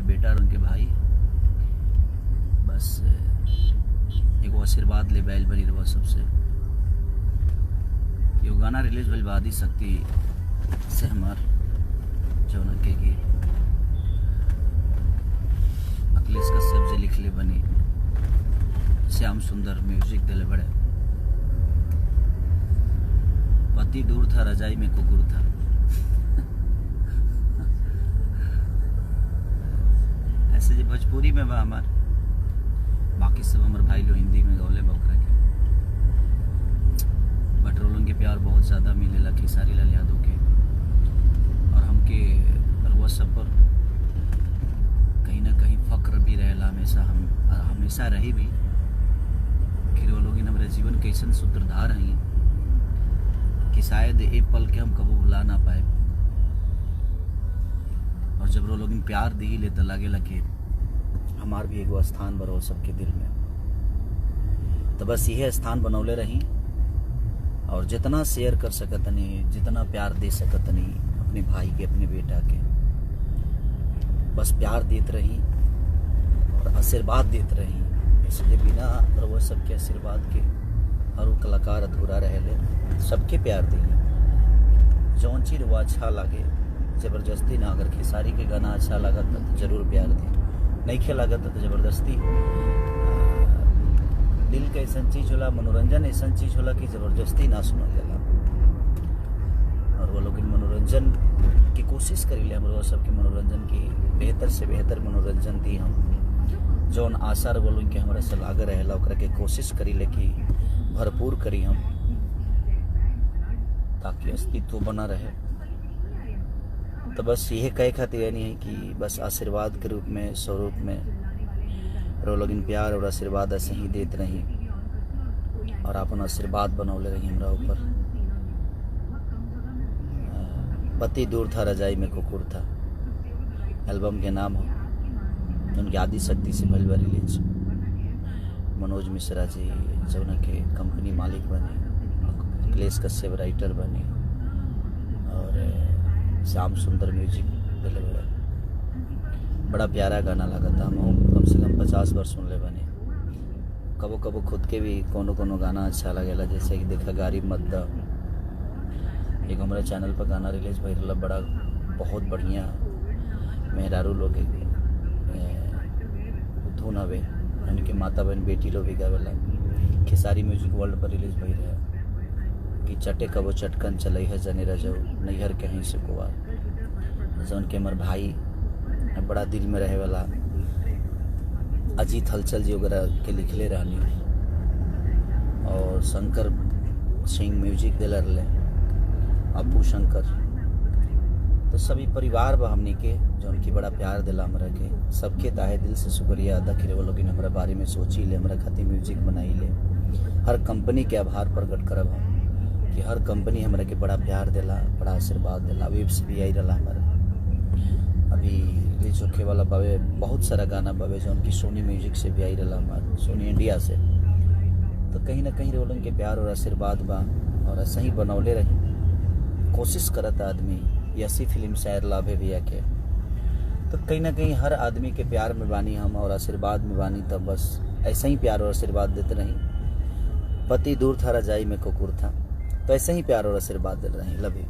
उनके बेटा और उनके भाई बस एगो आशीर्वाद ले बैल बनी रहो सबसे कि वो गाना रिलीज भइल बा आदि शक्ति से हमार जौन के कि अखिलेश कश्यप से लिखले बनी श्याम सुंदर म्यूजिक दिले बड़े पति दूर था रजाई में कुकुर था। ऐसे जी भोजपुरी में बा हमार, बाकी सब हमारे भाई लोग हिंदी में गौले बकरा के बटरोलन के प्यार बहुत ज़्यादा मिलेला खेसारी लाल यादव के और हमके रउआ सब पर कहीं ना कहीं फक्र भी रहेला हमेशा, हम हमेशा रही भी कि वो लोग हमारे जीवन के ऐसा सूत्रधार हैं कि शायद एक पल के हम कबू भुला ना पाए और जब वो लोग प्यार दी ले तो लगे कि हमार भी एगो स्थान बरो सबके दिल में, तो बस यह स्थान बनौले रही और जितना शेयर कर सकतनी जितना प्यार दे सकतनी अपने भाई के अपने बेटा के बस प्यार देते रही और आशीर्वाद देते रही। इसलिए बिना वो सबके आशीर्वाद के हर वो कलाकार अधूरा रहे। सबके प्यार दिए जौन चीज वो अच्छा लगे ज़बरदस्ती ना, अगर खेसारी के गाना अच्छा लगा तो जरूर प्यार दिए, नहीं खे लगा तो ज़बरदस्ती। दिल का ऐसा चीज़ होला, मनोरंजन ऐसा चीज़ होला कि ज़बरदस्ती ना सुनल जाला और वो लोग मनोरंजन की कोशिश करी ले हम सबके मनोरंजन की बेहतर से बेहतर मनोरंजन दी हम जौन आशा वो लोग के हमारे से लागे रहेला ओकरा के कोशिश करी ले कि भरपूर करी हम ताकि अस्तित्व बना रहे। तो बस यह कहे खातिर यानी है कि बस आशीर्वाद के रूप में स्वरूप में रो लोग प्यार और आशीर्वाद ऐसे ही देते रही और अपन आशीर्वाद बनौले रही हमरा ऊपर। पति दूर था रजाई में कुकुर था एल्बम के नाम हो, उनकी आदि शक्ति से भइल बा रिलीज। मनोज मिश्रा जी जौन के कंपनी मालिक बने, अखिलेश कश्यप राइटर बने और श्याम सुंदर म्यूजिक दिले बड़े। बड़ा प्यारा गाना लगा था, हम कम से कम 50 बार सुन ले बने। कबो कबो खुद के भी कोनो कोनो गाना अच्छा लगेला, जैसे कि देखा गारी मद्दा एक हमारे चैनल पर गाना रिलीज भइल बड़ा बहुत बढ़िया मेहरारू लोग धुन हवे उनके माता बहन बेटी लोग भी गावेला। खेसारी म्यूजिक वर्ल्ड पर रिलीज भइल है कि चटे कबो चटकन चलई है जने रजऊ नैहर कहीं से कुआर। जौन के हमार भाई बड़ा दिल में रहे वाला अजीत हलचल जी वगैरह के लिखले रहनी और शंकर सिंह म्यूजिक दिला रहे अपू शंकर। तो सभी परिवार बा हमनी के जो उनकी बड़ा प्यार दिला हमरा के सबके ताहे दिल से शुक्रिया अदा करे वो लोग हमारे बारे में सोची ले, हमारा खातिर म्यूजिक बनाई ले। हर कंपनी के आभार प्रकट करब हम कि हर कंपनी हमरा के बड़ा प्यार दिला बड़ा आशीर्वाद दिला। वेब से भी आई रहा हमारा अभी रिलीज होखे वाला बावे बहुत सारा गाना बावे जो उनकी सोनी म्यूजिक से भी आई रहा हमारा सोनी इंडिया से। तो कहीं ना कहीं रोलन के प्यार और आशीर्वाद बा और ऐसा ही बनौले रही कोशिश करता आदमी ऐसी फिल्म शायर लाभे भैया के। तो कहीं ना कहीं हर आदमी के प्यार में बानी हम और आशीर्वाद में बानी, तब बस ऐसा ही प्यार और आशीर्वाद देते रही। पति दूर था रजाई में कुकुर था, तो ऐसे ही प्यार और आशीर्वाद दे रहे हैं। Love you.